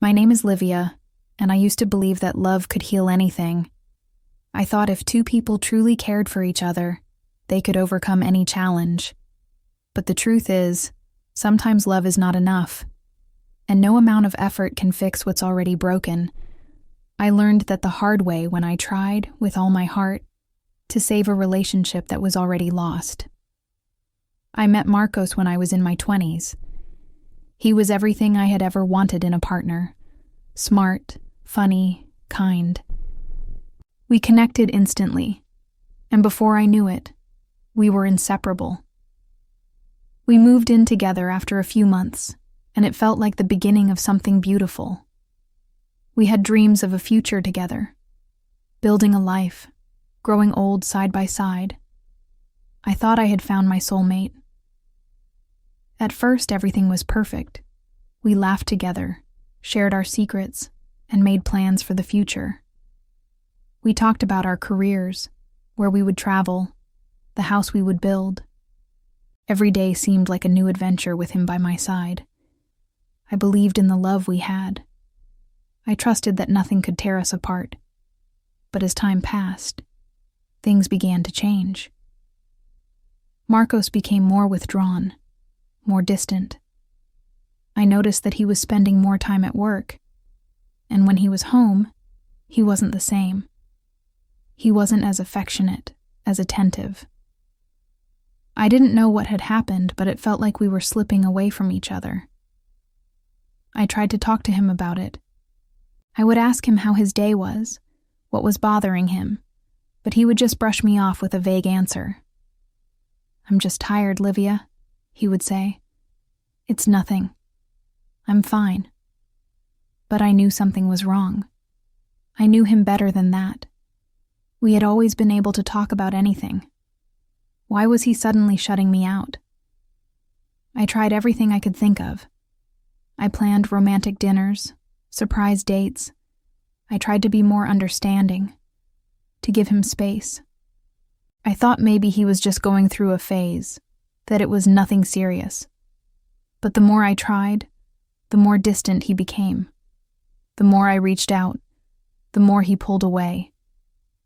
My name is Livia, and I used to believe that love could heal anything. I thought if two people truly cared for each other, they could overcome any challenge. But the truth is, sometimes love is not enough, and no amount of effort can fix what's already broken. I learned that the hard way when I tried, with all my heart, to save a relationship that was already lost. I met Marcos when I was in my 20s. He was everything I had ever wanted in a partner. Smart, funny, kind. We connected instantly, and before I knew it, we were inseparable. We moved in together after a few months, and it felt like the beginning of something beautiful. We had dreams of a future together, building a life, growing old side by side. I thought I had found my soulmate. At first, everything was perfect. We laughed together, shared our secrets, and made plans for the future. We talked about our careers, where we would travel, the house we would build. Every day seemed like a new adventure with him by my side. I believed in the love we had. I trusted that nothing could tear us apart. But as time passed, things began to change. Marcos became more withdrawn, more distant. I noticed that he was spending more time at work, and when he was home, he wasn't the same. He wasn't as affectionate, as attentive. I didn't know what had happened, but it felt like we were slipping away from each other. I tried to talk to him about it. I would ask him how his day was, what was bothering him, but he would just brush me off with a vague answer. "I'm just tired, Livia," he would say. "It's nothing. I'm fine." But I knew something was wrong. I knew him better than that. We had always been able to talk about anything. Why was he suddenly shutting me out? I tried everything I could think of. I planned romantic dinners, surprise dates. I tried to be more understanding, to give him space. I thought maybe he was just going through a phase, that it was nothing serious. But the more I tried, the more distant he became. The more I reached out, the more he pulled away.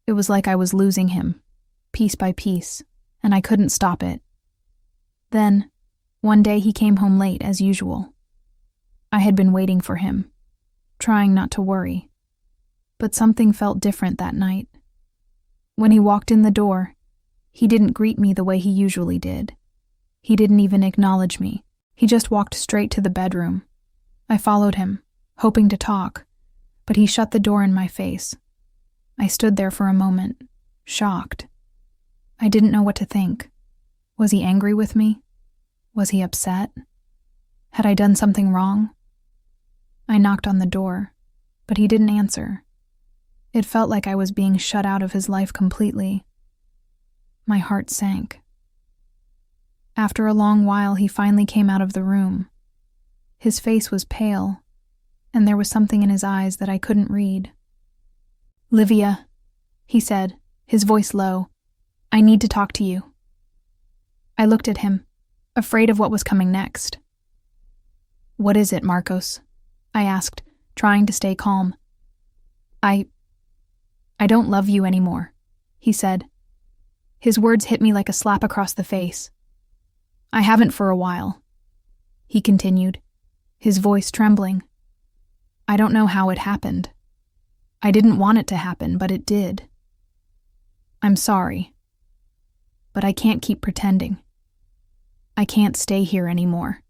It was like I was losing him, piece by piece, and I couldn't stop it. Then, one day he came home late as usual. I had been waiting for him, trying not to worry. But something felt different that night. When he walked in the door, he didn't greet me the way he usually did. He didn't even acknowledge me. He just walked straight to the bedroom. I followed him, hoping to talk, but he shut the door in my face. I stood there for a moment, shocked. I didn't know what to think. Was he angry with me? Was he upset? Had I done something wrong? I knocked on the door, but he didn't answer. It felt like I was being shut out of his life completely. My heart sank. After a long while, he finally came out of the room. His face was pale, and there was something in his eyes that I couldn't read. "Livia," he said, his voice low, "I need to talk to you." I looked at him, afraid of what was coming next. "What is it, Marcos?" I asked, trying to stay calm. I don't love you anymore," he said. His words hit me like a slap across the face. "I haven't for a while," he continued, his voice trembling. "I don't know how it happened. I didn't want it to happen, but it did. I'm sorry. But I can't keep pretending. I can't stay here anymore."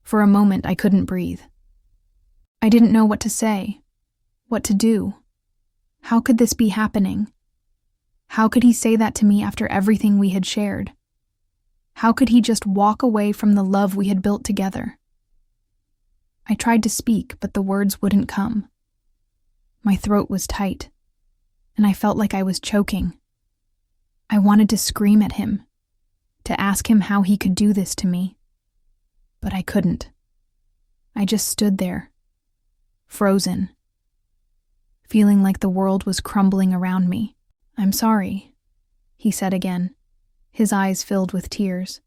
For a moment, I couldn't breathe. I didn't know what to say, what to do. How could this be happening? How could he say that to me after everything we had shared? How could he just walk away from the love we had built together? I tried to speak, but the words wouldn't come. My throat was tight, and I felt like I was choking. I wanted to scream at him, to ask him how he could do this to me. But I couldn't. I just stood there, frozen, feeling like the world was crumbling around me. "I'm sorry," he said again, his eyes filled with tears.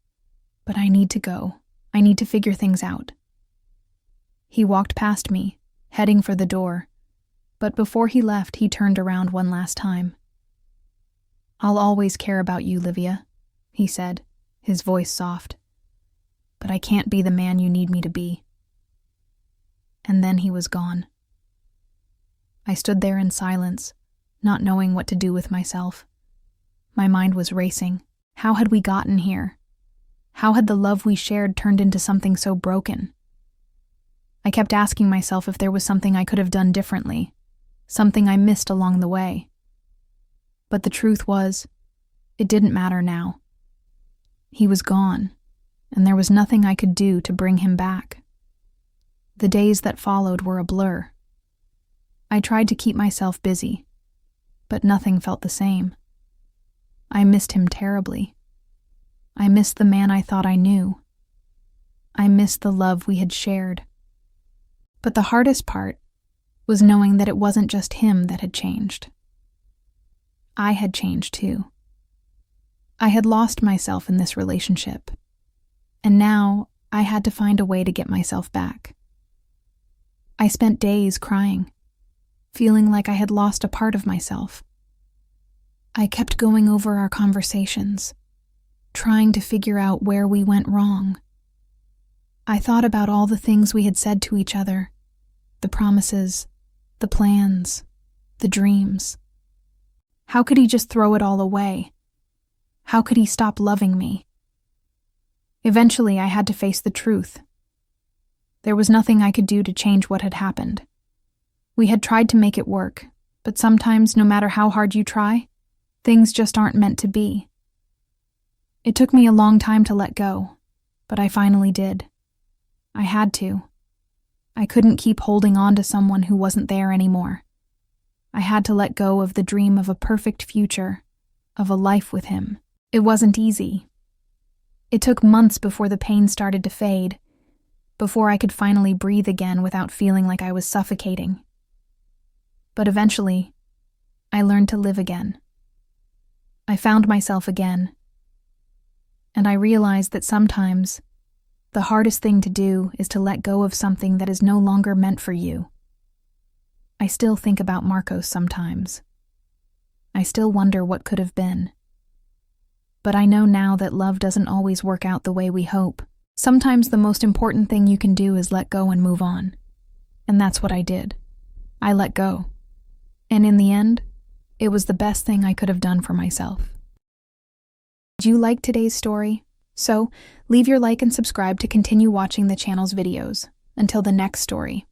"But I need to go. I need to figure things out." He walked past me, heading for the door, but before he left, he turned around one last time. "I'll always care about you, Livia," he said, his voice soft. "But I can't be the man you need me to be." And then he was gone. I stood there in silence, not knowing what to do with myself. My mind was racing. How had we gotten here? How had the love we shared turned into something so broken? I kept asking myself if there was something I could have done differently, something I missed along the way. But the truth was, it didn't matter now. He was gone, and there was nothing I could do to bring him back. The days that followed were a blur. I tried to keep myself busy, but nothing felt the same. I missed him terribly. I missed the man I thought I knew. I missed the love we had shared. But the hardest part was knowing that it wasn't just him that had changed. I had changed too. I had lost myself in this relationship, and now I had to find a way to get myself back. I spent days crying, feeling like I had lost a part of myself. I kept going over our conversations, trying to figure out where we went wrong. I thought about all the things we had said to each other, the promises, the plans, the dreams. How could he just throw it all away? How could he stop loving me? Eventually, I had to face the truth. There was nothing I could do to change what had happened. We had tried to make it work, but sometimes, no matter how hard you try, things just aren't meant to be. It took me a long time to let go, but I finally did. I had to. I couldn't keep holding on to someone who wasn't there anymore. I had to let go of the dream of a perfect future, of a life with him. It wasn't easy. It took months before the pain started to fade, before I could finally breathe again without feeling like I was suffocating. But eventually, I learned to live again. I found myself again. And I realized that sometimes the hardest thing to do is to let go of something that is no longer meant for you. I still think about Marcos sometimes. I still wonder what could have been. But I know now that love doesn't always work out the way we hope. Sometimes the most important thing you can do is let go and move on. And that's what I did. I let go. And in the end, it was the best thing I could have done for myself. Did you like today's story? So, leave your like and subscribe to continue watching the channel's videos. Until the next story.